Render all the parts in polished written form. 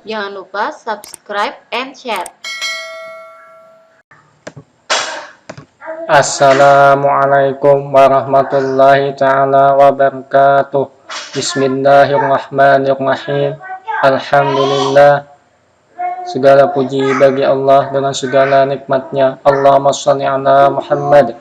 Jangan lupa subscribe and share. Assalamualaikum warahmatullahi ta'ala wabarakatuh. Bismillahirrahmanirrahim. Alhamdulillah. Segala puji bagi Allah dengan segala nikmatnya. Allahumma sholli ala Muhammad.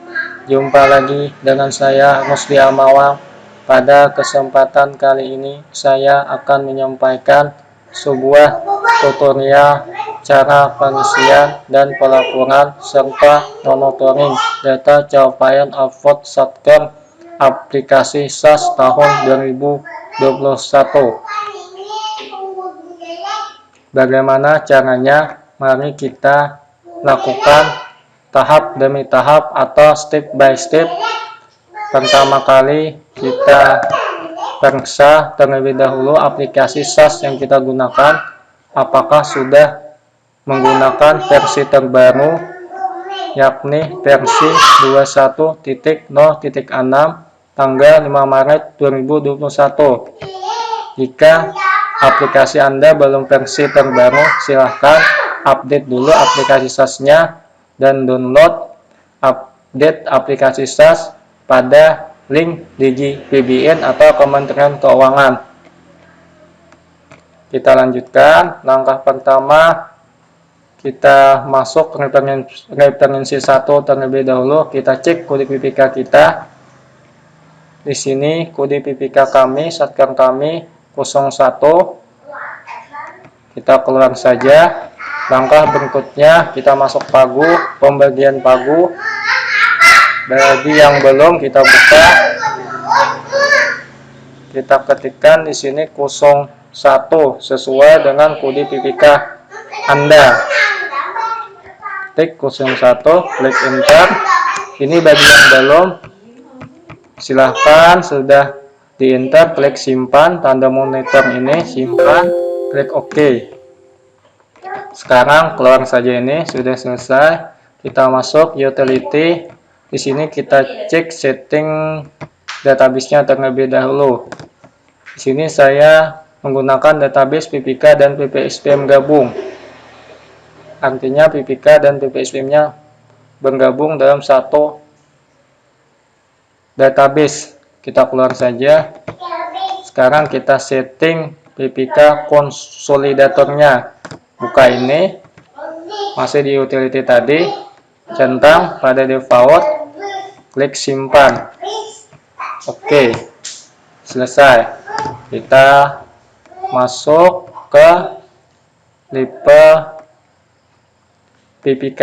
Jumpa lagi dengan saya Musli Amawang. Pada kesempatan kali ini saya akan menyampaikan sebuah tutorial cara pengisian dan pelaporan serta monitoring data capaian upload Satker aplikasi SAS tahun 2021. Bagaimana caranya? Mari kita lakukan tahap demi tahap atau step by step. Pertama kali kita periksa terlebih dahulu aplikasi SAS yang kita gunakan, apakah sudah menggunakan versi terbaru, yakni versi 21.0.6 tanggal 5 Maret 2021. Jika aplikasi Anda belum versi terbaru, silahkan update dulu aplikasi SAS-nya dan download update aplikasi SAS pada link DigiPBN atau Kementerian Keuangan. Kita lanjutkan. Langkah pertama, kita masuk referensi 1 terlebih dahulu. Kita cek kode PPK kita. Di sini kode PPK kami, Satker kami 01. Kita keluar saja. Langkah berikutnya, kita masuk pagu, pembagian pagu. Bagi yang belum, kita buka. Kita ketikkan di sini 01 sesuai dengan kode PPK Anda. Klik 01, klik enter. Ini bagi yang belum, silahkan sudah di enter, klik simpan tanda monitor ini, simpan, klik OK. Sekarang keluar saja, ini sudah selesai. Kita masuk utility. Di sini kita cek setting database-nya terlebih dahulu. Di sini saya menggunakan database PPK dan PPSPM gabung. Artinya PPK dan PPSPM-nya bergabung dalam satu database. Kita keluar saja. Sekarang kita setting PPK konsolidatornya. Buka ini. Masih di utility tadi. Centang pada default. Klik simpan. Oke. Selesai. Kita masuk ke tipe PPK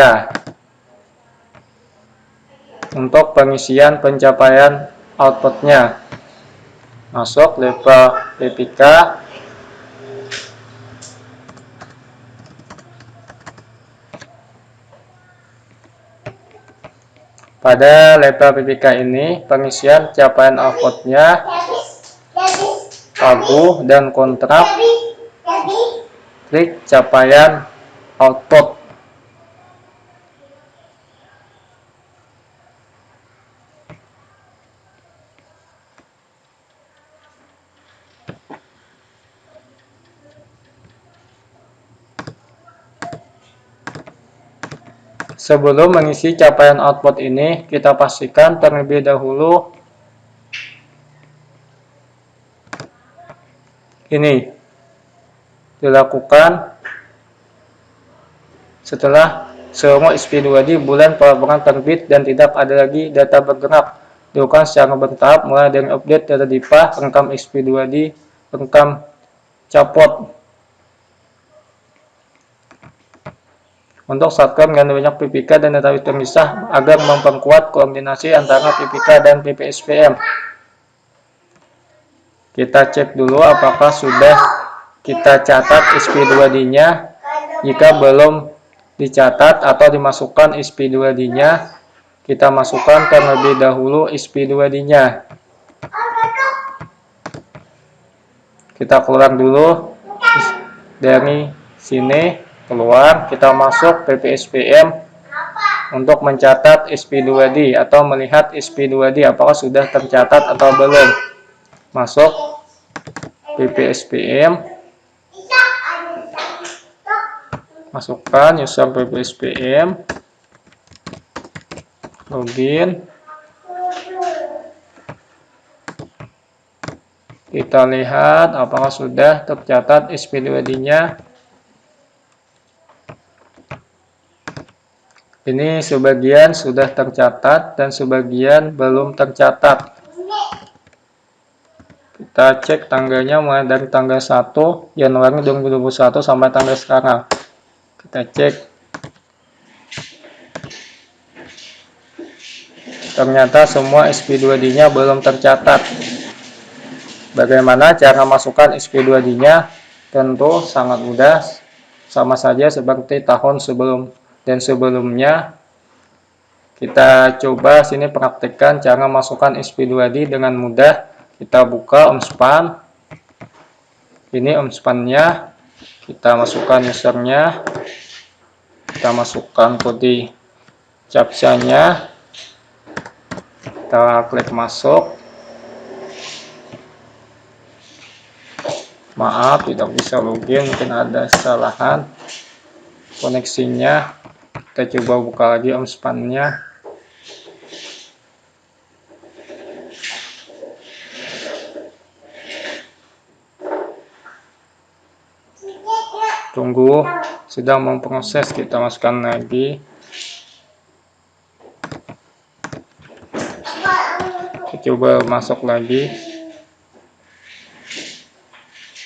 untuk pengisian pencapaian outputnya. Masuk level PPK. Pada level PPK ini pengisian capaian outputnya pagu dan kontrak. Klik capaian output. Sebelum mengisi capaian output ini, kita pastikan terlebih dahulu ini dilakukan setelah semua SP2D bulan pelaporan terbit dan tidak ada lagi data bergerak. Dilakukan secara bertahap mulai dari update data DIPA, rekam SP2D, rekam capot. Untuk Satker mengandung banyak PPK dan database terpisah agar memperkuat koordinasi antara PPK dan PPSPM. Kita cek dulu apakah sudah kita catat SP2D-nya. Jika belum dicatat atau dimasukkan SP2D-nya, kita masukkan terlebih dahulu SP2D-nya. Kita keluar dulu dari sini. Keluar, kita masuk PPSPM untuk mencatat SP2D atau melihat SP2D apakah sudah tercatat atau belum. Masuk PPSPM. masukkan user PPSPM, login. Kita lihat apakah sudah tercatat SP2D-nya. Ini sebagian sudah tercatat dan sebagian belum tercatat. Kita cek tanggalnya mulai dari tanggal 1 Januari 2021 sampai tanggal sekarang. Kita cek. Ternyata semua SP2D-nya belum tercatat. Bagaimana cara masukkan SP2D-nya? Tentu sangat mudah, sama saja seperti tahun sebelum dan sebelumnya. Kita coba sini praktikkan cara masukkan SP2D dengan mudah. Kita buka Omspan. Ini Omspan-nya. Kita masukkan usernya. Kita masukkan kode captcha-nya. Kita klik masuk. Maaf, tidak bisa login, mungkin ada kesalahan koneksinya. Kita coba buka lagi Omspan-nya. Tunggu, sedang memproses, kita masukkan lagi. Kita coba masuk lagi.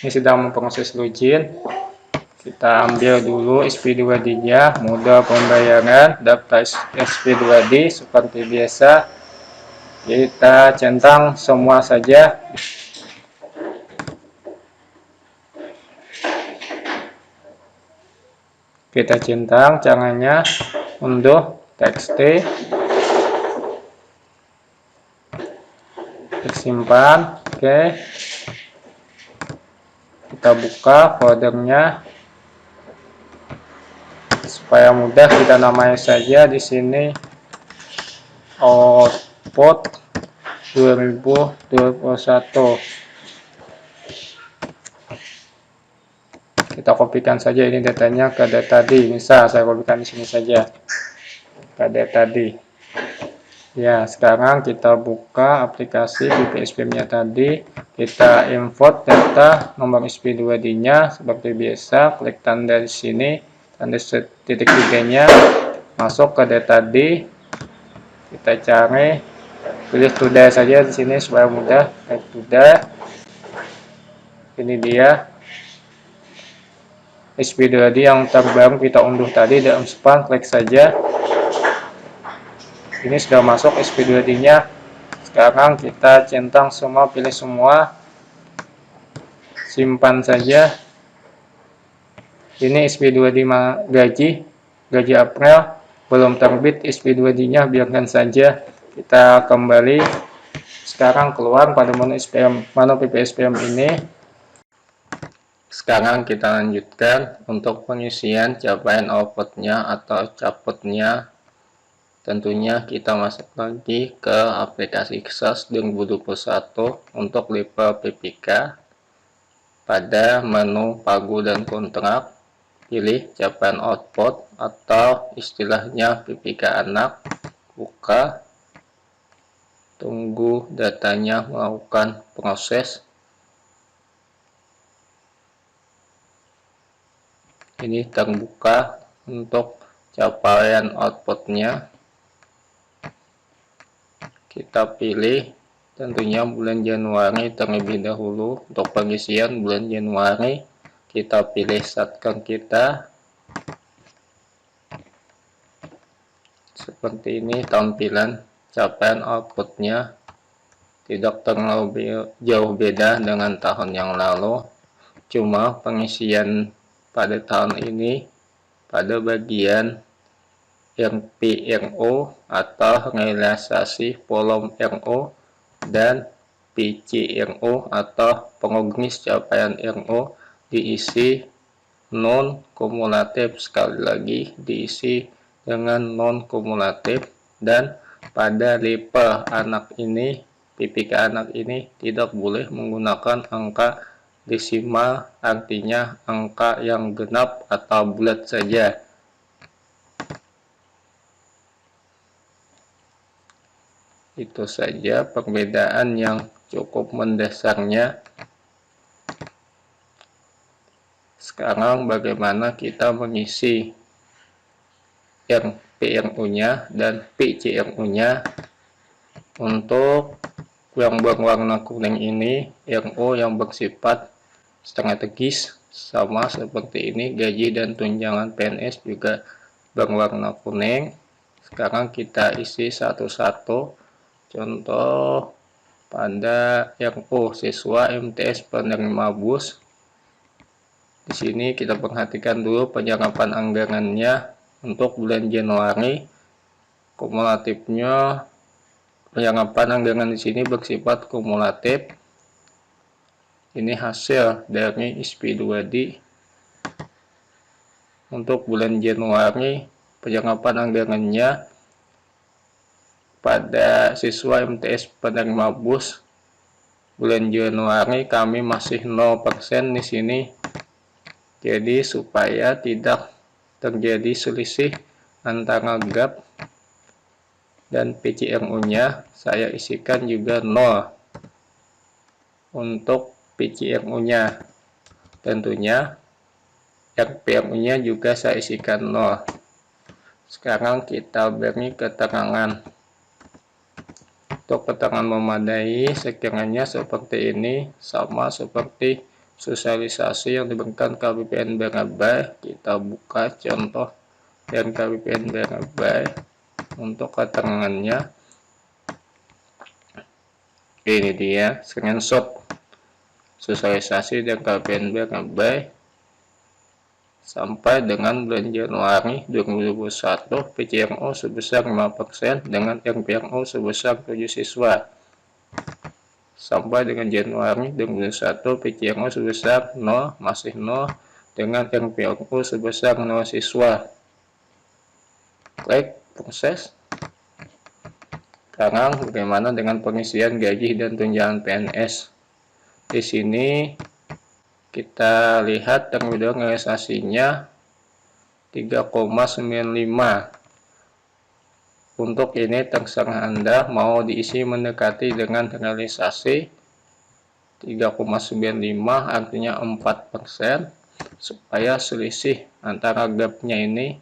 Ini sedang memproses login. Kita ambil dulu SP2D-nya, mode pembayaran, daftar SP2D seperti biasa. Kita centang semua saja. Kita centang caranya, unduh txt, simpan, oke. Kita buka foldernya supaya mudah, kita namai saja di sini output 2021. Kita kopikan saja ini datanya ke datadi. Misal saya kopikan di sini saja ke datadi. Ya, sekarang kita buka aplikasi PPSPM-nya tadi. Kita import data nomor SP2D-nya seperti biasa. Klik tanda di sini, tanda titik 3-nya, masuk ke datadi. Kita cari, pilih today saja di sini supaya mudah. Klik today. Ini dia SP2D yang terbaru kita unduh tadi di Omspan. Klik saja. Ini sudah masuk SP2D-nya. Sekarang kita centang semua, pilih semua, simpan saja. Ini SP2D gaji April, belum terbit SP2D-nya, biarkan saja. Kita kembali. Sekarang keluar pada menu PPSPM ini. Sekarang kita lanjutkan untuk pengisian capaian outputnya atau caputnya. Tentunya kita masuk lagi ke aplikasi Xos 2021 untuk level PPK. Pada menu pagu dan kontrak, pilih capaian output atau istilahnya PPK anak. Buka, tunggu datanya melakukan proses. Ini terbuka untuk capaian outputnya. Kita pilih tentunya bulan Januari terlebih dahulu. Untuk pengisian bulan Januari, kita pilih shotgun kita. Seperti ini tampilan capaian outputnya. Tidak terlalu jauh beda dengan tahun yang lalu. Cuma pengisian pada tahun ini pada bagian RPRO atau realisasi volume RO dan PCRO atau progres capaian RO diisi non kumulatif. Sekali lagi diisi dengan non kumulatif, dan pada level anak ini, PPK anak ini tidak boleh menggunakan angka desimal artinya angka yang genap atau bulat saja. Itu saja perbedaan yang cukup mendasarnya. Sekarang bagaimana kita mengisi PRU-nya dan PCRU-nya. Untuk yang berwarna kuning ini, RU yang bersifat strategis, sama seperti ini, gaji dan tunjangan PNS juga berwarna kuning. Sekarang kita isi satu-satu. Contoh pada RU siswa MTS penerima BUS. Di sini kita perhatikan dulu penyerapan anggarannya untuk bulan Januari. Kumulatifnya penyerapan anggaran di sini bersifat kumulatif. Ini hasil dari ISP2D. Untuk bulan Januari, penyerapan anggarannya pada siswa MTS penerima BUS bulan Januari kami masih 0% di sini. Jadi supaya tidak terjadi selisih antara GAP dan PCRU-nya, saya isikan juga 0 untuk PCRU-nya. Tentunya RPRU-nya juga saya isikan 0. Sekarang kita beri keterangan. Untuk keterangan memadai sekiranya seperti ini, sama seperti sosialisasi yang diberikan KBPN Barabai. Kita buka contoh dari KBPN Barabai. Untuk keterangannya, ini dia screenshot sosialisasi dan KBPN Barabai sampai dengan bulan Januari 2021, PCRU sebesar 5% dengan RPRU sebesar 7 siswa. Sampai dengan Januari 2021, PCRU sebesar 0, masih 0, dengan RPRU sebesar 0 siswa. Klik proses. Sekarang bagaimana dengan pengisian gaji dan tunjangan PNS? Di sini kita lihat terlebih dahulu realisasinya 3,95. Untuk ini terserah Anda mau diisi mendekati dengan realisasi 3,95 artinya 4%, supaya selisih antara gapnya ini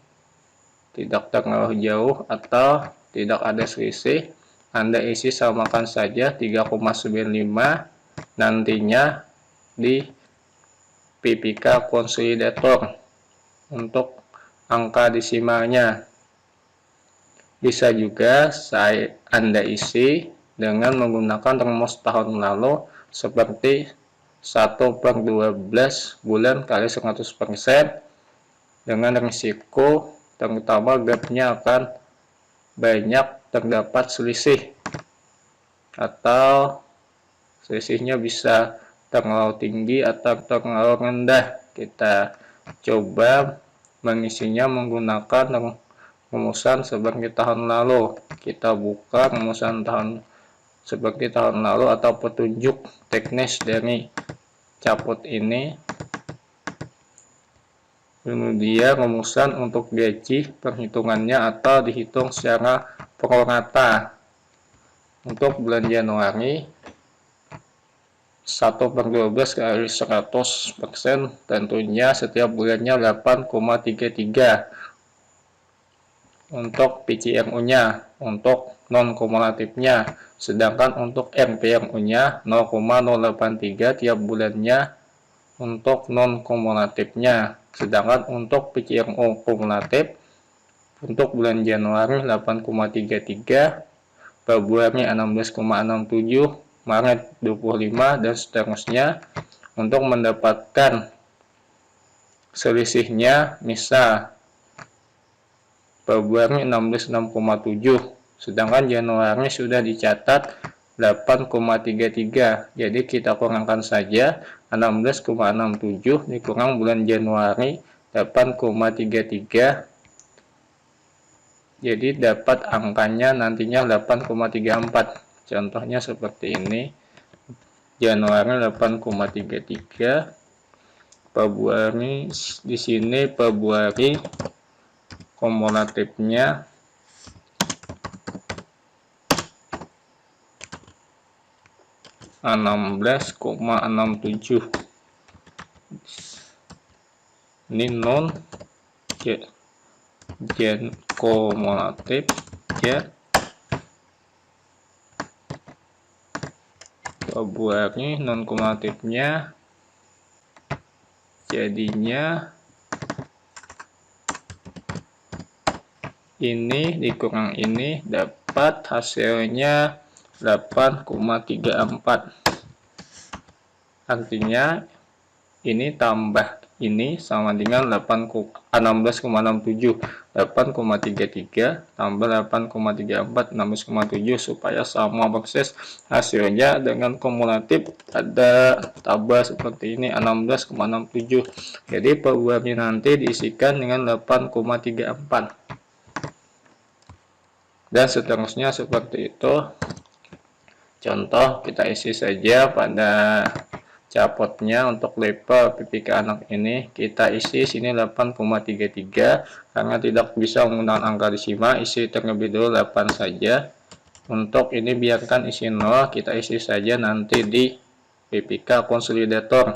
tidak terlalu jauh atau tidak ada selisih. Anda isi samakan saja 3,95, nantinya di PPK konsolidator untuk angka desimalnya. Bisa juga Anda isi dengan menggunakan rumus tahun lalu seperti 1/12 bulan kali 100%, dengan risiko terutama gapnya akan banyak terdapat selisih atau selisihnya bisa terlalu tinggi atau terlalu rendah. Kita coba mengisinya menggunakan rumusan seperti tahun lalu. Kita buka rumusan tahun seperti tahun lalu atau petunjuk teknis dari caput ini. Kemudian rumusan untuk gaji perhitungannya atau dihitung secara prorata. Untuk bulan Januari 1/12 kali 100%, tentunya setiap bulannya 8,33. Untuk PCRU-nya, untuk non-kumulatifnya, sedangkan untuk RPRU-nya 0,083 tiap bulannya untuk non-kumulatifnya. Sedangkan untuk PCRU kumulatif untuk bulan Januari 8,33, Februari 16,67, Maret 25, dan seterusnya. Untuk mendapatkan selisihnya, misal Februari 16,6,7, sedangkan Januari sudah dicatat 8,33. Jadi kita kurangkan saja 16,67 dikurang bulan Januari 8,33. Jadi dapat angkanya nantinya 8,34. Contohnya seperti ini. Januari 8,33, Februari di sini Februari kumulatifnya 16,67. Ini non gen kumulatif ya. Februari non kumulatifnya jadinya ini dikurang ini dapat hasilnya 8,34. Artinya ini tambah ini sama dengan 16,67. 8,33 tambah 8,34 16,7 supaya sama persis hasilnya dengan kumulatif ada tambah seperti ini 16,67. Jadi Februari nanti diisikan dengan 8,34 dan seterusnya seperti itu. Contoh kita isi saja pada capotnya untuk level PPK anak ini kita isi sini 8,33 karena tidak bisa menggunakan angka desimal, isi terlebih dahulu 8 saja. Untuk ini biarkan isi 0, kita isi saja nanti di PPK konsolidator.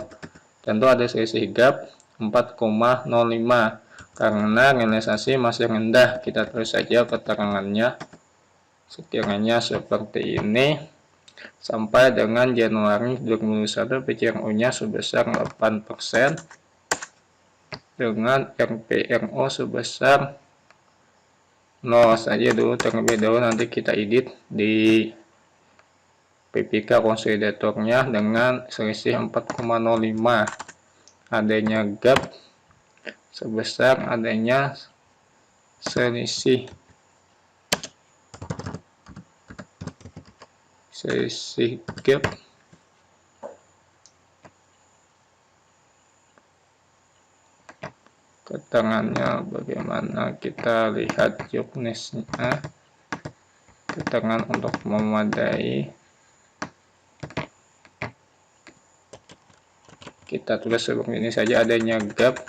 Tentu ada selisih gap 4,05 karena realisasi masih rendah. Kita tulis saja keterangannya sekiranya seperti ini. Sampai dengan Januari 2021 PCRO-nya sebesar 8% dengan RPRO sebesar 0 saja dulu terlebih dahulu. Nanti kita edit di PPK konsolidatornya dengan selisih 4,05. Adanya gap sebesar adanya selisih gap keterangannya bagaimana, kita lihat joknesnya. Keterangan untuk memadai kita tulis seperti ini saja, adanya gap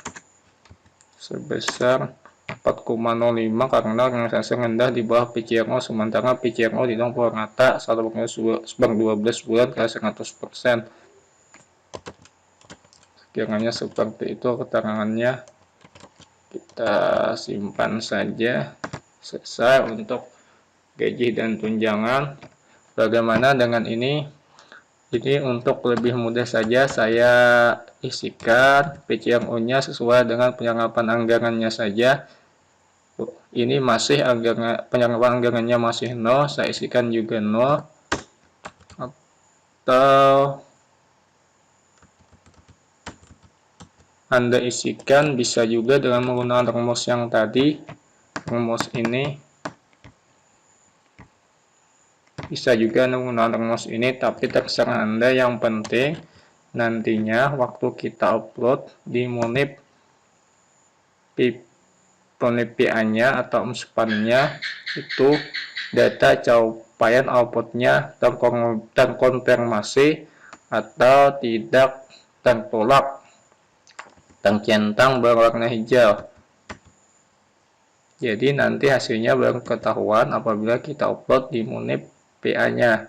sebesar 4,05 karena realisasi rendah di bawah PCRO, sementara PCRO di nomor rata 1/12 bulan ke 100%. Sekiranya seperti itu keterangannya, kita simpan saja. Selesai untuk gaji dan tunjangan. Bagaimana dengan ini? Jadi untuk lebih mudah saja saya isikan PCRO-nya sesuai dengan penyerapan anggarannya saja. Ini masih penyerapan anggarannya masih 0, saya isikan juga 0. Atau Anda isikan bisa juga dengan menggunakan rumus yang tadi. Rumus ini bisa juga menggunakan rumus ini, tapi terserah Anda. Yang penting nantinya waktu kita upload di Munib PA-nya atau MSPAN-nya itu data capaian outputnya terkonfirmasi atau tidak tertolak, tercentang berwarna hijau. Jadi nanti hasilnya baru ketahuan apabila kita upload di Munib PA-nya.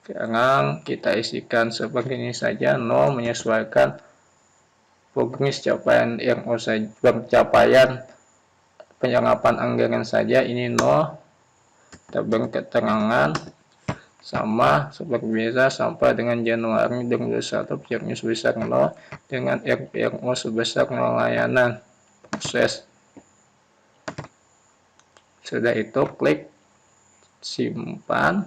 Sekarang kita isikan seperti ini saja, 0 menyesuaikan progres capaian RO saja, pencapaian penyerapan anggaran saja, ini 0. Kita beri keterangan sama seperti biasa sampai dengan Januari 2021 PCRO sebesar 0 dengan RPRO sebesar 0 layanan proses. Sudah itu klik simpan,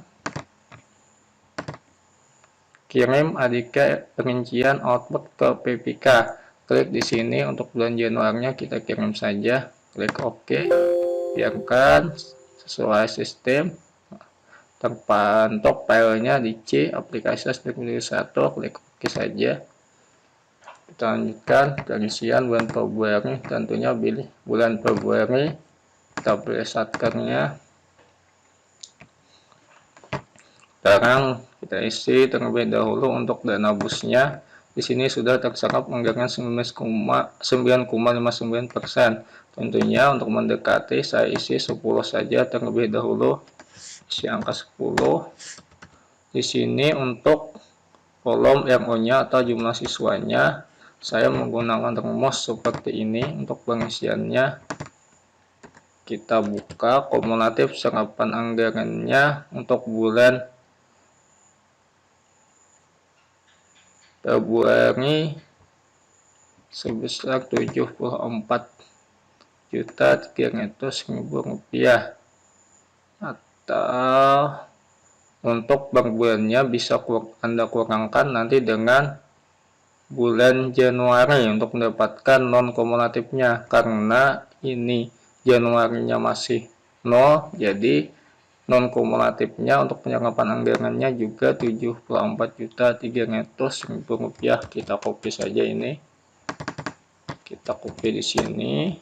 kirim ADK perincian output ke PPK. Klik di sini untuk bulan Januari kita kirim saja, klik OK, biarkan sesuai sistem. Terpantau filenya di C aplikasi 2021, klik OK saja. Kita lanjutkan perincian bulan Februari, tentunya pilih bulan Februari, kita pilih satkernya. Sekarang kita isi terlebih dahulu untuk dana busnya. Di sini sudah terserap anggaran 9,59%. Tentunya untuk mendekati saya isi 10 saja terlebih dahulu. Isi angka 10. Di sini untuk kolom RO-nya atau jumlah siswanya, saya menggunakan rumus seperti ini untuk pengisiannya. Kita buka kumulatif serapan anggarannya untuk bulan Februari sebesar Rp74.300.000, atau untuk per bulannya bisa Anda kurangkan nanti dengan bulan Januari untuk mendapatkan non kumulatifnya, karena ini Januarinya masih 0, jadi non kumulatifnya untuk penyerapan anggarannya juga Rp74.300.000. Kita copy saja ini. Kita copy di sini.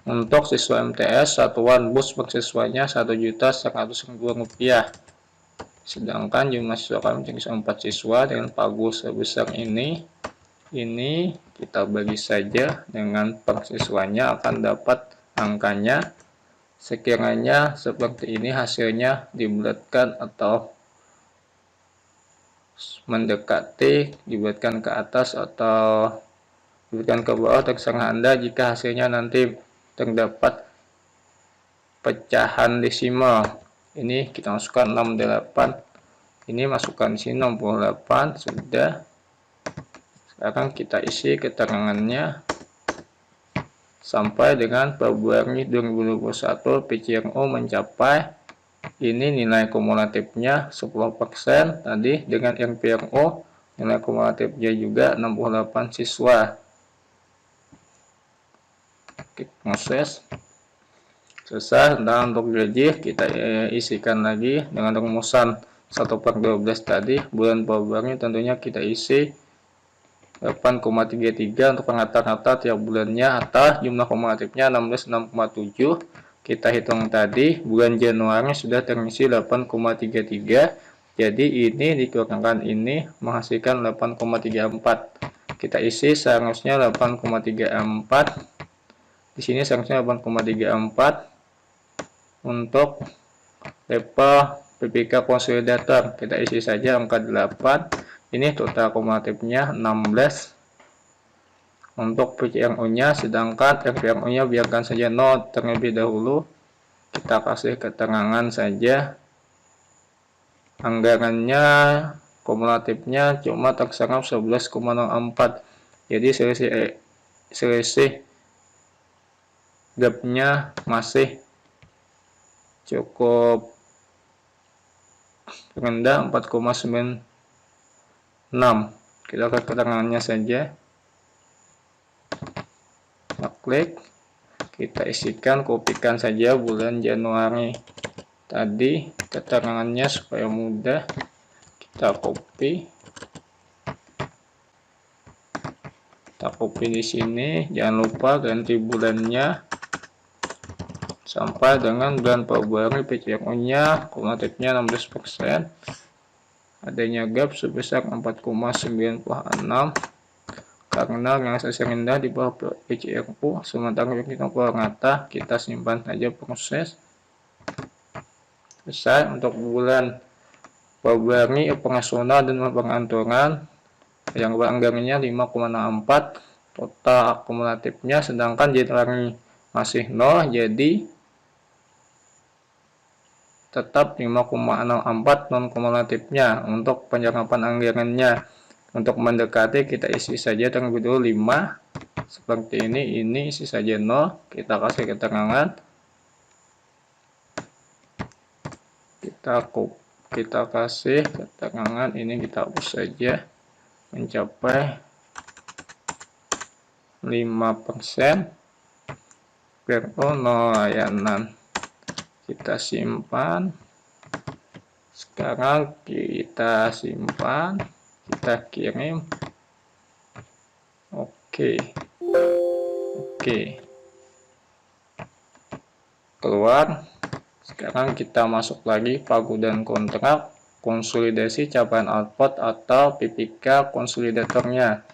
Untuk siswa MTS satuan bus per siswanya Rp1.100.000. Sedangkan jumlah siswa kami 4 siswa dengan pagu sebesar ini. Ini kita bagi saja dengan per siswanya, akan dapat angkanya. Sekiranya seperti ini hasilnya dibulatkan atau mendekati, dibulatkan ke atas atau dibulatkan ke bawah, terserah Anda. Jika hasilnya nanti terdapat pecahan desimal, ini kita masukkan 68, ini masukkan di sini 68. Sudah. Sekarang kita isi keterangannya sampai dengan Februari 2021 PCRO mencapai, ini nilai kumulatifnya 10%. Tadi dengan RPRO nilai kumulatifnya juga 68 siswa. Klik proses. Selesai. Dan untuk gaji kita isikan lagi dengan rumusan 1/12 tadi. Bulan Februari tentunya kita isi 8,33 untuk rata-rata tiap bulannya, atas jumlah kumulatifnya 16,6,7. Kita hitung tadi bulan Januari sudah terisi 8,33, jadi ini dikurangkan ini menghasilkan 8,34. Kita isi seharusnya 8,34. Di sini seharusnya 8,34. Untuk level PPK konsolidator kita isi saja angka 8. Ini total kumulatifnya 16 untuk PCRO-nya, sedangkan RPRO-nya biarkan saja 0 terlebih dahulu. Kita kasih keterangan saja. Anggarannya kumulatifnya cuma terserap 11,04. Jadi selisih gapnya masih cukup rendah, 4,96. Kita ke keterangannya saja. Kita klik, kita isikan, kopikan saja bulan Januari tadi keterangannya supaya mudah. Kita copy, di sini. Jangan lupa ganti bulannya sampai dengan bulan Februari. PCRO-nya kumulatifnya 16%. Adanya gap sebesar 4,96 karena realisasi rendah di bawah PCRO, sementara kita rata. Kita simpan saja proses. Selesai. Untuk bulan Februari operasional dan pengantoran yang anggarannya 5,64, total akumulatifnya, sedangkan Januari masih 0, jadi tetap 5,64 non kumulatifnya. Untuk penyerapan anggarannya untuk mendekati, kita isi saja terlebih dahulu 5 seperti ini isi saja 0. Kita kasih keterangan, kita kasih keterangan ini, kita hapus saja, mencapai 5% PRO 0 layanan. Kita simpan. Sekarang kita simpan, kita kirim. Oke. Keluar. Sekarang kita masuk lagi pagu dan kontrak. konsolidasi capaian output atau PPK konsolidatornya.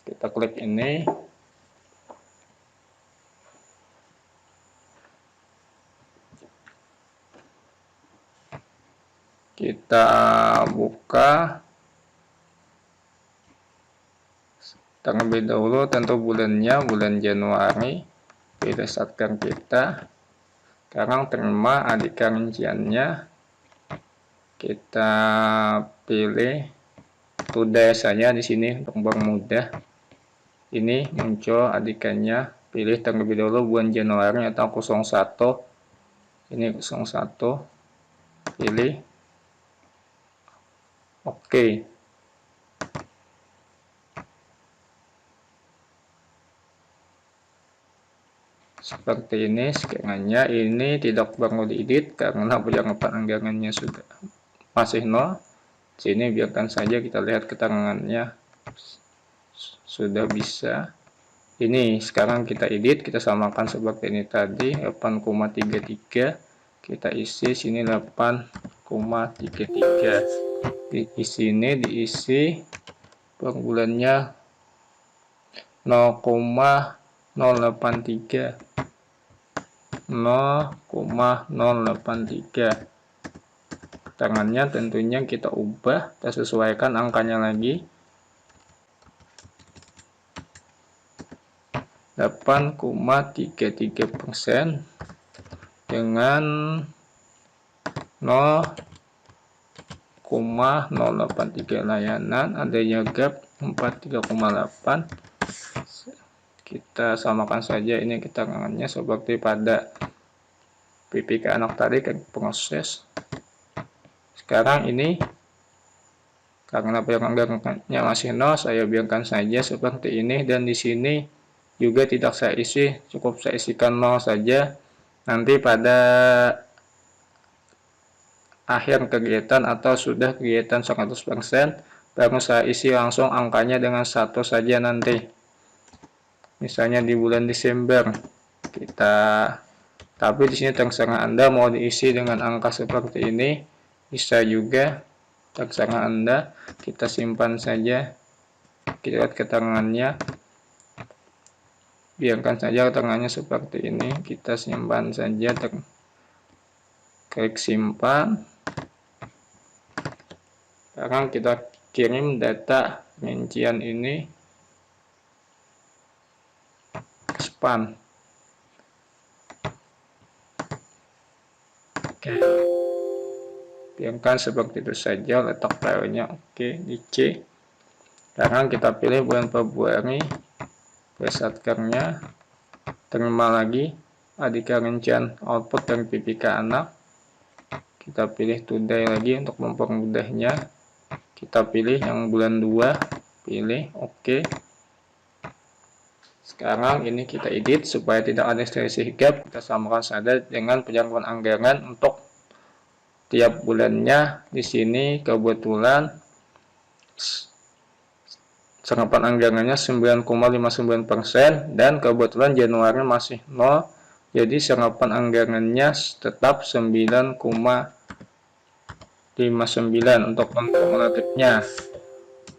Kita klik ini. Kita buka. Terlebih dahulu tentu bulannya bulan Januari. Pilih satker kita. Sekarang terima adik rinciannya. Kita pilih today saja di sini untuk mudah. Ini muncul adikannya. Pilih terlebih dahulu bulan Januari atau 01. Ini 01. Pilih oke. Seperti ini. Sekiranya ini tidak perlu diedit karena penyerapan anggarannya sudah masih nol. Sini biarkan saja, kita lihat keterangannya sudah bisa. Ini sekarang kita edit, kita samakan seperti ini tadi 8,33. Kita isi sini 8,33. Di sini diisi per bulannya 0,083. 0,083. Keterangannya tentunya kita ubah, kita sesuaikan angkanya lagi. 8,33% dengan 0,083 layanan, adanya gap 43,8. Kita samakan saja ini keterangannya seperti pada PPK anak tadi kan proses. Sekarang ini karena anggarannya masih nol, saya biarkan saja seperti ini, dan di sini juga tidak saya isi, cukup saya isikan 0 saja. Nanti pada akhir kegiatan atau sudah kegiatan 100% baru saya isi langsung angkanya dengan 1 saja nanti. Misalnya di bulan Desember tapi di sini terserah Anda mau diisi dengan angka seperti ini, bisa juga, terserah Anda. Kita simpan saja, kita lihat keterangannya, biarkan saja keterangannya seperti ini, kita simpan saja, klik simpan. Sekarang kita kirim data rincian ini spam. Oke. Biarkan seperti itu saja, letak filenya oke di C. Sekarang kita pilih bulan Februari, satkernya, terima lagi adika rincian output dari PPK anak. Kita pilih today lagi untuk mempermudahnya. Kita pilih yang bulan 2, pilih oke. Sekarang ini kita edit supaya tidak ada selisih gap, kita samakan saja dengan penyerapan anggaran untuk tiap bulannya. Di sini kebetulan serapan anggarannya 9,59% dan kebetulan Januari masih 0, jadi serapan anggarannya tetap 9,59 untuk kumulatifnya.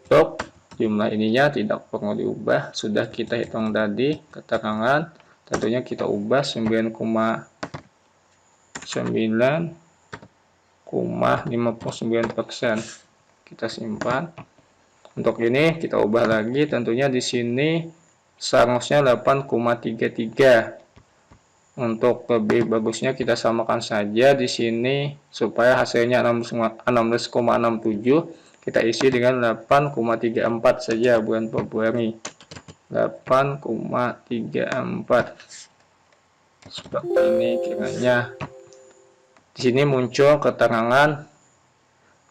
Untuk jumlah ininya tidak perlu diubah, sudah kita hitung tadi keterangan, tentunya kita ubah 9,59%. Kita simpan. Untuk ini kita ubah lagi, tentunya di sini seharusnya 8,33. Untuk lebih bagusnya kita samakan saja di sini supaya hasilnya 16,67. Kita isi dengan 8,34 saja bulan Februari. 8,34. Seperti ini kiranya. Di sini muncul keterangan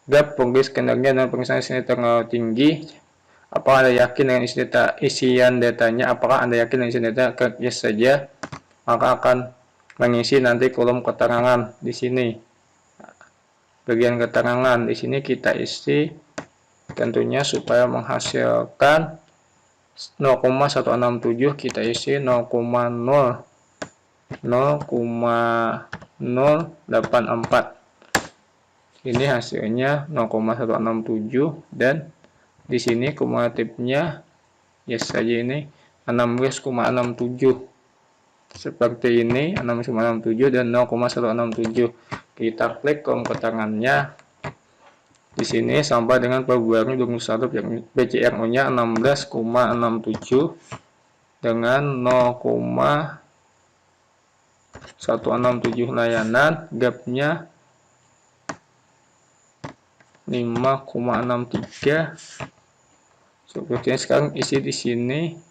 gap progres kinerja dan pengisian sini terlalu tinggi. Apakah Anda yakin dengan isian datanya? Apakah Anda yakin dengan isian data? Klik yes saja. Maka akan mengisi nanti kolom keterangan di sini. Bagian keterangan di sini kita isi tentunya supaya menghasilkan 0,167, kita isi 0,084. Ini hasilnya 0,167 dan di sini kumulatifnya ya saja ini 16,67. Seperti ini 16,67 dan 0,167. Kita klik keterangannya. Di sini sampai dengan Februari 2021 yang BCRO-nya 16,67 dengan 0,167 layanan, gapnya 5,63. Sepertinya sekarang isi di sini.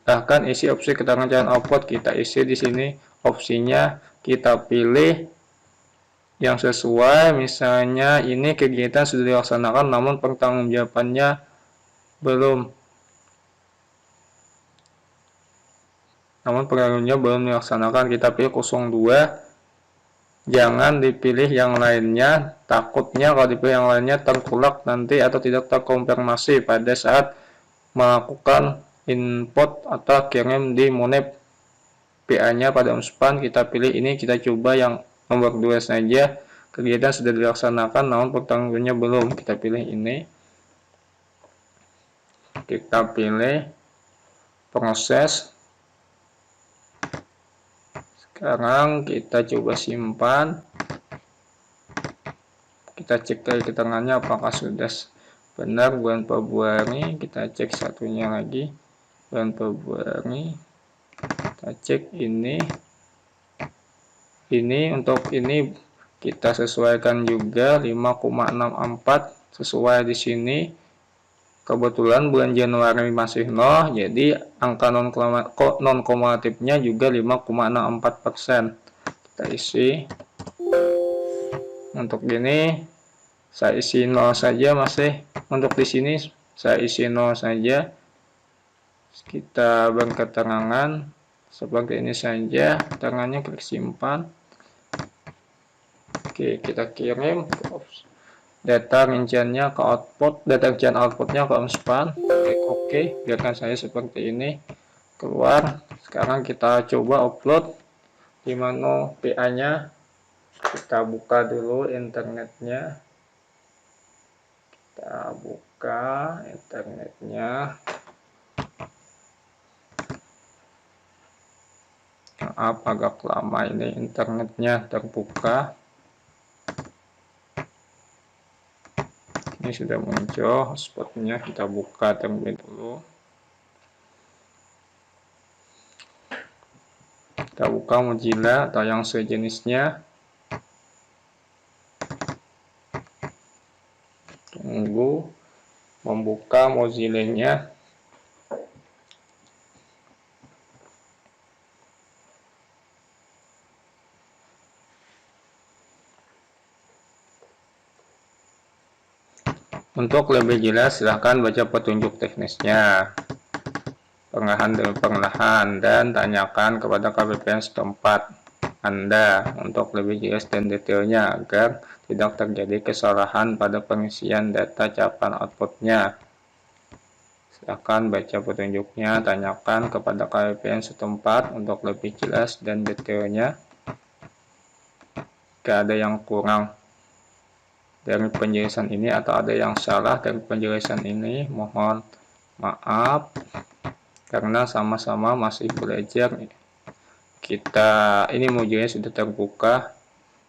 Akan isi opsi keterangan jalan output, kita isi di sini opsinya, kita pilih yang sesuai. Misalnya ini kegiatan sudah dilaksanakan namun pertanggungjawabannya belum. Dilaksanakan, kita pilih 02. Jangan dipilih yang lainnya, takutnya kalau dipilih yang lainnya tertolak nanti atau tidak terkonfirmasi pada saat melakukan input atau kirim di Monep. PA-nya pada Unspan kita pilih ini, kita coba yang nomor 2 saja. Kegiatan sudah dilaksanakan namun pertanggungjawabannya belum, kita pilih ini. Kita pilih proses. Sekarang kita coba simpan. Kita cek dari keterangannya apakah sudah benar bulan Februari. Kita cek satunya lagi, bulan Februari. Kita cek ini untuk ini kita sesuaikan juga 5,64 sesuai di sini. Kebetulan bulan Januari masih 0, jadi angka non kumulatifnya juga 5,64%. Kita isi. Untuk ini saya isi 0 saja masih. Untuk di sini saya isi 0 saja. Kita beri keterangan seperti ini saja. Keterangannya klik simpan. Oke, kita kirim data rinciannya ke output, data rincian outputnya ke Unspan. Klik OK, biarkan saya seperti ini. Keluar. Sekarang kita coba upload di mana PA-nya. Kita buka dulu internetnya. Kita buka internetnya. Maaf agak lama ini internetnya terbuka. Ini sudah muncul hotspotnya, kita buka terlebih dulu. Kita buka Mozilla atau yang sejenisnya. Tunggu membuka Mozilla-nya. Untuk lebih jelas silahkan baca petunjuk teknisnya, perlahan dan tanyakan kepada KPPN setempat Anda untuk lebih jelas dan detailnya agar tidak terjadi kesalahan pada pengisian data capaian outputnya. Silahkan baca petunjuknya, tanyakan kepada KPPN setempat untuk lebih jelas dan detailnya. Jika ada yang kurang dari penjelasan ini atau ada yang salah dari penjelasan ini, mohon maaf karena sama-sama masih belajar. Kita ini Mozilla sudah terbuka,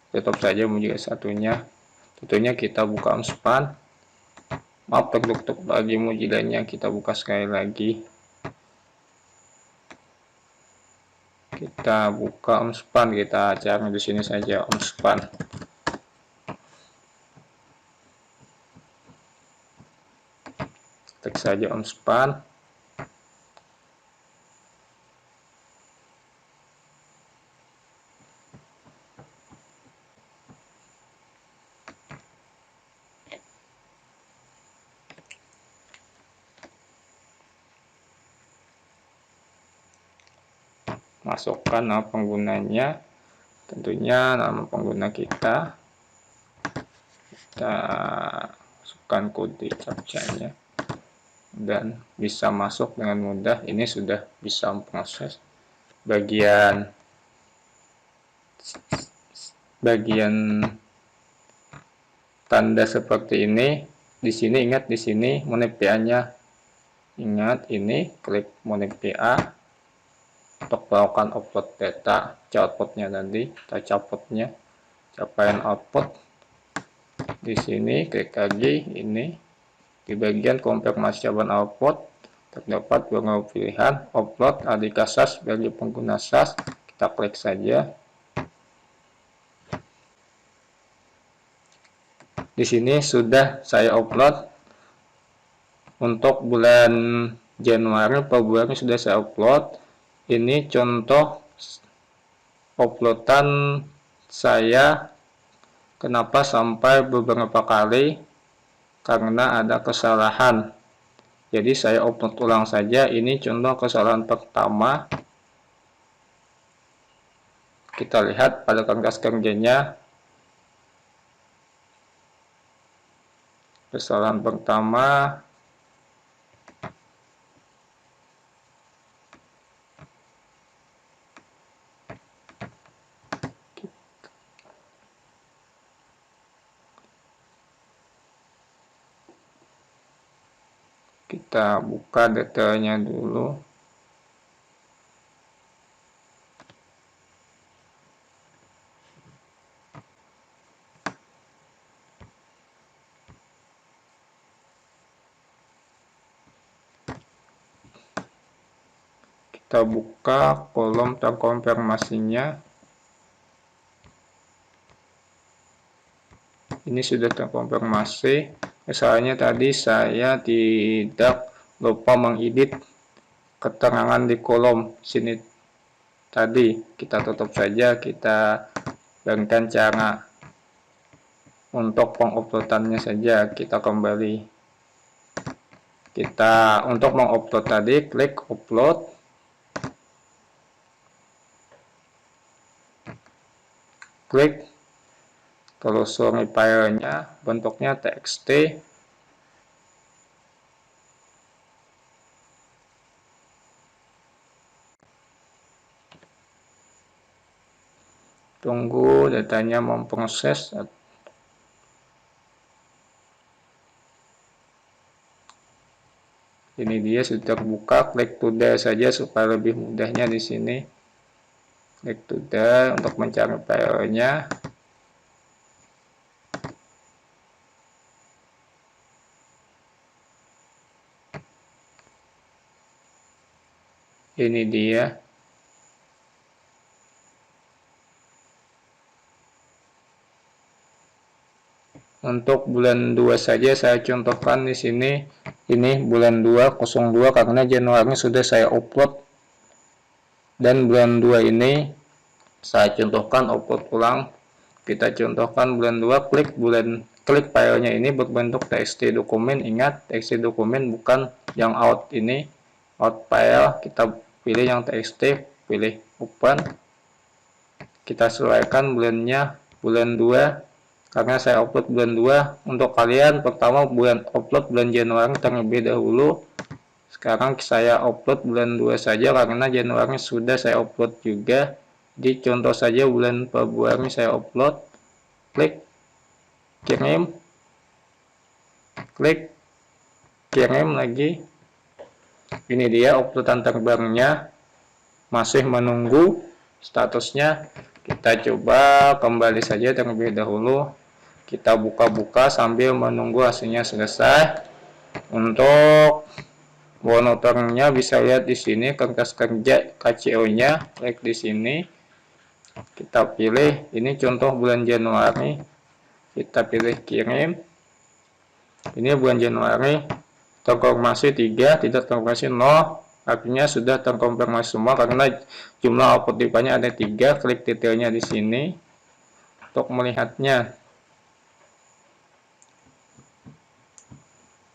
tutup saja Mozilla satunya. Tentunya kita buka Unspan. Maaf tertutup lagi Mozilla-nya, kita buka sekali lagi. Kita buka Unspan, kita cari di sini saja Unspan. Klik saja Unspan. Masukkan nama penggunanya, tentunya nama pengguna kita. Kita masukkan kode captcha-nya. dan bisa masuk dengan mudah. Ini sudah bisa memproses bagian tanda seperti ini. Di sini ingat, di sini monit PA-nya. Ingat, ini klik monit PA untuk melakukan upload data outputnya tadi, outputnya capaian output. Di sini klik lagi, ini di bagian konfirmasi jawaban output terdapat beberapa pilihan upload ADK SAS bagi pengguna SAS. Kita klik saja. Di sini sudah saya upload untuk bulan Januari, Februari sudah saya upload. Ini contoh uploadan saya. Kenapa sampai beberapa kali? Karena ada kesalahan. Jadi saya upload ulang saja. Ini contoh kesalahan pertama. Kita lihat pada kertas kerjanya. Kesalahan pertama, kita buka detailnya dulu. Kita buka kolom terkonfirmasinya. Ini sudah terkonfirmasi. Misalnya tadi saya tidak lupa mengedit keterangan di kolom sini tadi. Kita tutup saja, kita berikan cara untuk penguploadannya saja. Kita kembali. Kita untuk mengupload tadi klik upload. Klik telusuri filenya, bentuknya txt. Tunggu datanya memproses. Ini dia sudah terbuka. Klik today saja supaya lebih mudahnya di sini. Klik today untuk mencari filenya. Ini dia. Untuk bulan 2 saja saya contohkan di sini. Ini bulan 202 karena Januari sudah saya upload. Dan bulan 2 ini saya contohkan upload ulang. Kita contohkan bulan 2, klik filenya ini berbentuk txt dokumen. Ingat, txt dokumen bukan yang out ini. Out file, kita pilih yang txt, pilih open. Kita sesuaikan bulannya, bulan 2. Karena saya upload bulan 2, untuk kalian pertama upload bulan Januari terlebih dahulu. Sekarang saya upload bulan 2 saja karena Januari sudah saya upload juga. Di contoh saja bulan Februari saya upload. Klik kirim. Klik kirim lagi. Ini dia uploadan terbarunya. Masih menunggu statusnya. Kita coba kembali saja terlebih dahulu. Kita buka-buka sambil menunggu hasilnya selesai. Untuk monitornya bisa lihat di sini kertas kerja KCO-nya. Klik di sini. Kita pilih, ini contoh bulan Januari. Kita pilih kirim. Ini bulan Januari. Terkonfirmasi 3, tidak terkonfirmasi 0. Artinya sudah terkonfirmasi semua karena jumlah output device-nya ada 3. Klik detailnya di sini untuk melihatnya.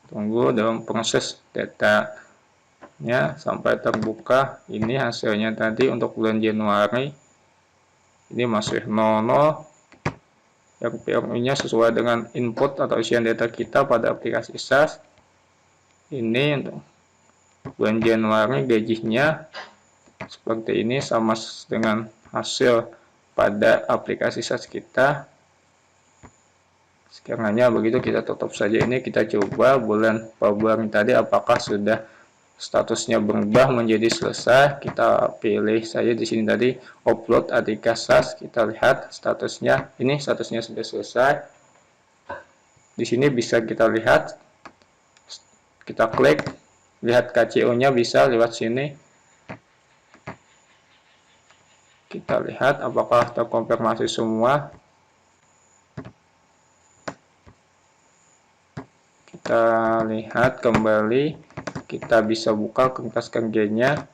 Tunggu dalam proses datanya sampai terbuka. Ini hasilnya tadi untuk bulan Januari. Ini masih 00. RPM-nya sesuai dengan input atau isian data kita pada aplikasi SAS. Ini untuk bulan Januari gajinya seperti ini, sama dengan hasil pada aplikasi SAS kita. Sekiranya begitu, kita tutup saja ini. Kita coba bulan Februari tadi apakah sudah statusnya berubah menjadi selesai. Kita pilih saja di sini tadi upload ATK SAS. Kita lihat statusnya. Ini statusnya sudah selesai. Di sini bisa kita lihat. Kita klik, lihat KCO-nya bisa lewat sini. Kita lihat apakah terkonfirmasi semua. Kita lihat kembali. Kita bisa buka kertas kerjanya.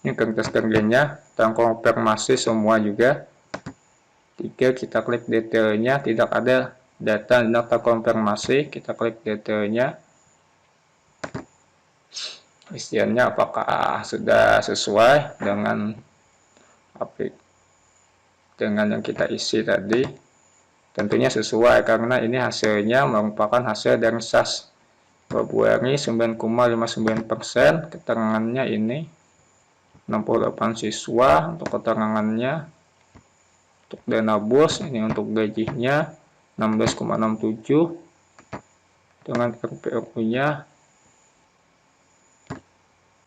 Ini kertas kerjanya, terkonfirmasi semua juga. Jika kita klik detailnya, tidak ada data tidak terkonfirmasi. Kita klik detailnya. Isiannya apakah sudah sesuai dengan yang kita isi tadi. Tentunya sesuai karena ini hasilnya merupakan hasil dari SAS Februari 9,59%. Keterangannya ini 68 siswa untuk keterangannya. Untuk dana bos ini untuk gajinya 16,67 dengan RPO-nya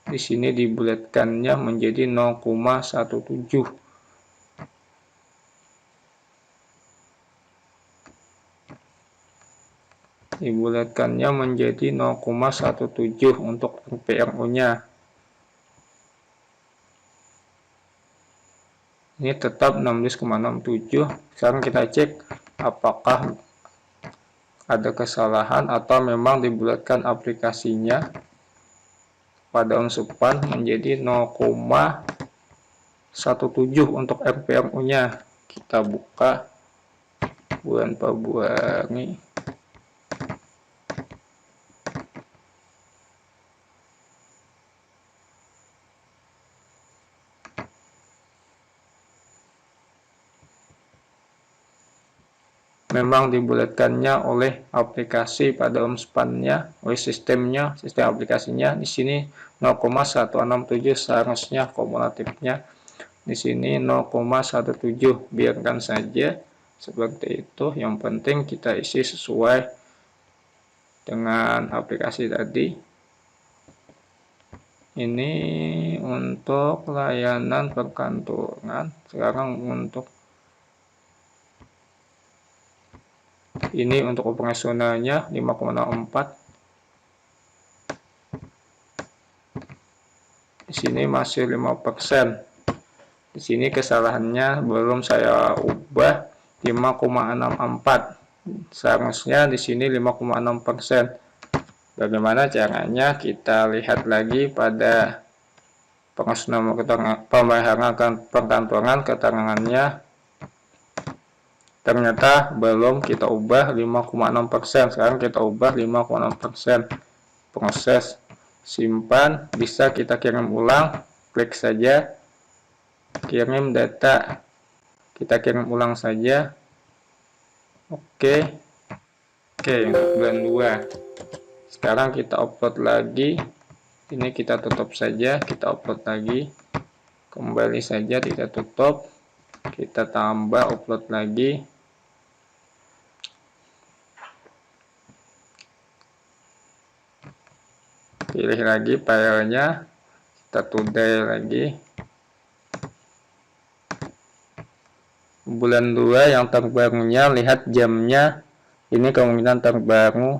di sini dibulatkannya menjadi 0,17. Dibulatkannya menjadi 0,17 untuk RPO-nya. Ini tetap 16,67. Sekarang kita cek apakah ada kesalahan atau memang dibulatkan aplikasinya pada unsupan menjadi 0,17 untuk RPO-nya. Kita buka bulan Februari. Memang dibulatkannya oleh aplikasi pada unsupannya, oleh sistem aplikasinya. Di sini 0,167 seharusnya kumulatifnya. Di sini 0,17. Biarkan saja seperti itu. Yang penting kita isi sesuai dengan aplikasi tadi. Ini untuk layanan perkantoran. Sekarang ini untuk operasionalnya 5,04. Di sini masih 5%. Di sini kesalahannya belum saya ubah 5,64. Seharusnya di sini 5,6%. Bagaimana caranya? Kita lihat lagi pada pengesahan pembayaran perkantoran keterangannya. Ternyata belum kita ubah 5,6%. Sekarang kita ubah 5,6%. Proses simpan, bisa kita kirim ulang. Klik saja kirim data. Kita kirim ulang saja. Oke, untuk bulan 2. Sekarang kita upload lagi. Ini kita tutup saja. Kita upload lagi. Kembali saja, kita tutup. Kita tambah upload lagi. Pilih lagi filenya, kita today lagi. Bulan 2 yang terbarunya, lihat jamnya. Ini kemungkinan terbaru.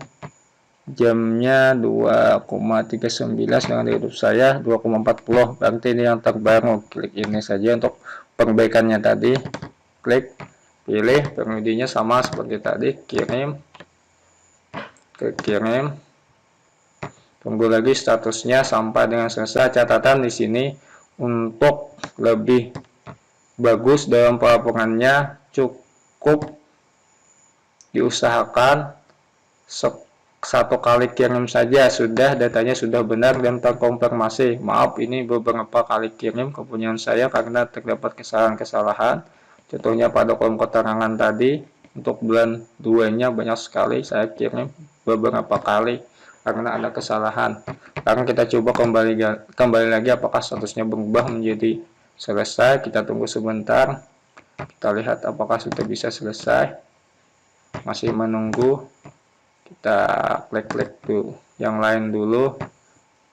Jamnya 2,39 dengan hidup saya 2,40. Berarti ini yang terbaru. Klik ini saja untuk perbaikannya tadi. Klik, pilih periodenya sama seperti tadi, kirim. Klik kirim. Tunggu lagi statusnya sampai dengan selesai. Catatan di sini untuk lebih bagus dalam pelaporannya cukup diusahakan satu kali kirim saja sudah datanya sudah benar dan terkonfirmasi. Maaf ini beberapa kali kirim kepunyaan saya karena terdapat kesalahan-kesalahan. Contohnya pada kolom keterangan tadi, untuk bulan 2-nya banyak sekali saya kirim beberapa kali karena ada kesalahan. Sekarang kita coba kembali lagi apakah statusnya berubah menjadi selesai. Kita tunggu sebentar. Kita lihat apakah sudah bisa selesai. Masih menunggu. Kita klik dulu yang lain dulu.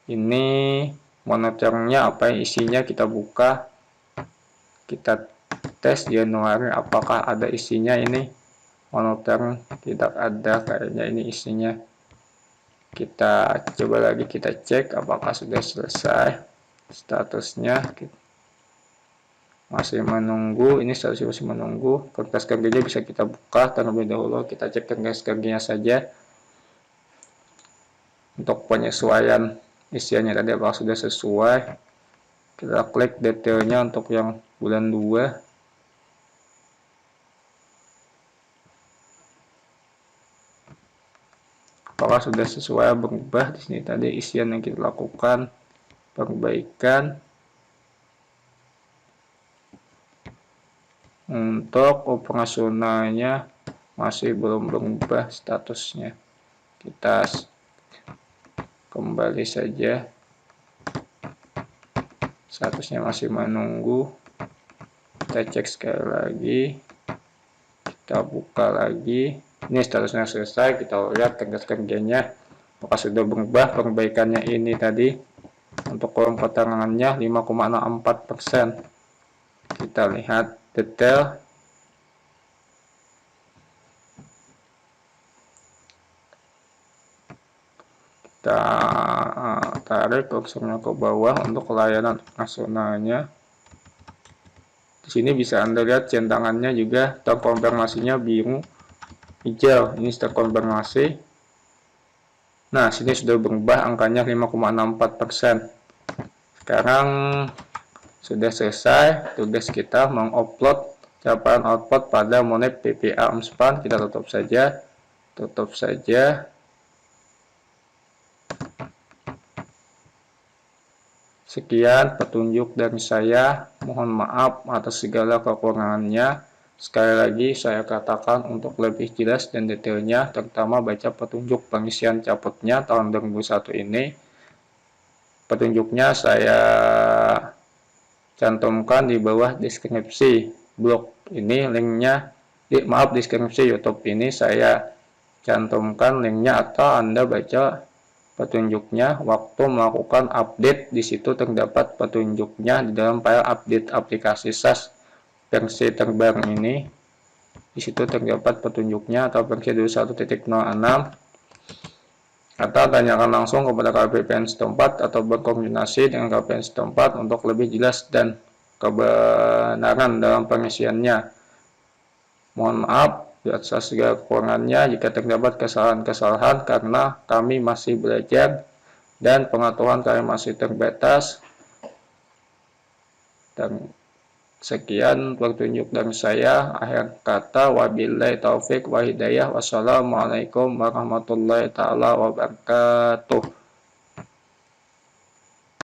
Ini monitornya apa isinya, kita buka. Kita tes Januari apakah ada isinya. Ini monitor tidak ada kayaknya ini isinya. Kita coba lagi, kita cek apakah sudah selesai statusnya. Masih menunggu, ini statusnya masih menunggu. Kertas kerjanya bisa kita buka terlebih dahulu. Kita cek kertas kerjanya saja untuk penyesuaian isiannya tadi apakah sudah sesuai. Kita klik detailnya untuk yang bulan 2. Apakah sudah sesuai berubah. Di sini tadi isian yang kita lakukan perbaikan. Untuk operasionalnya masih belum berubah statusnya. Kita kembali saja. Statusnya masih menunggu. Kita cek sekali lagi. Kita buka lagi. Ini statusnya selesai. Kita lihat kertas kerjanya apakah sudah berubah. Perbaikannya ini tadi untuk kolom keterangannya 5,64%. Kita lihat detail. Kita tarik kursornya ke bawah untuk layanan nasionalnya. Di sini bisa Anda lihat centangannya juga terkonfirmasinya biru hijau. Ini terkonfirmasi. Nah, sini sudah berubah angkanya 5,64%. Sekarang sudah selesai tugas kita mengupload capaian output pada Monep PPA Umspan. Kita tutup saja. Tutup saja. Sekian petunjuk dari saya. Mohon maaf atas segala kekurangannya. Sekali lagi saya katakan untuk lebih jelas dan detailnya, terutama baca petunjuk pengisian caputnya tahun 2001 ini. Petunjuknya saya cantumkan di bawah deskripsi blog ini, linknya. Deskripsi YouTube ini saya cantumkan linknya, atau Anda baca petunjuknya waktu melakukan update. Di situ terdapat petunjuknya di dalam file update aplikasi SaaS versi terbaru ini. Di situ terdapat petunjuknya atau versi 21.06. Atau tanyakan langsung kepada KPPN setempat atau berkoordinasi dengan KPPN setempat untuk lebih jelas dan kebenaran dalam pengisiannya. Mohon maaf atas segala kekurangannya jika terdapat kesalahan-kesalahan karena kami masih belajar dan pengetahuan kami masih terbatas. Dan sekian petunjuk dari saya. Akhir kata, wabillahi taufik wa hidayah. Wassalamualaikum warahmatullahi taala wabarakatuh.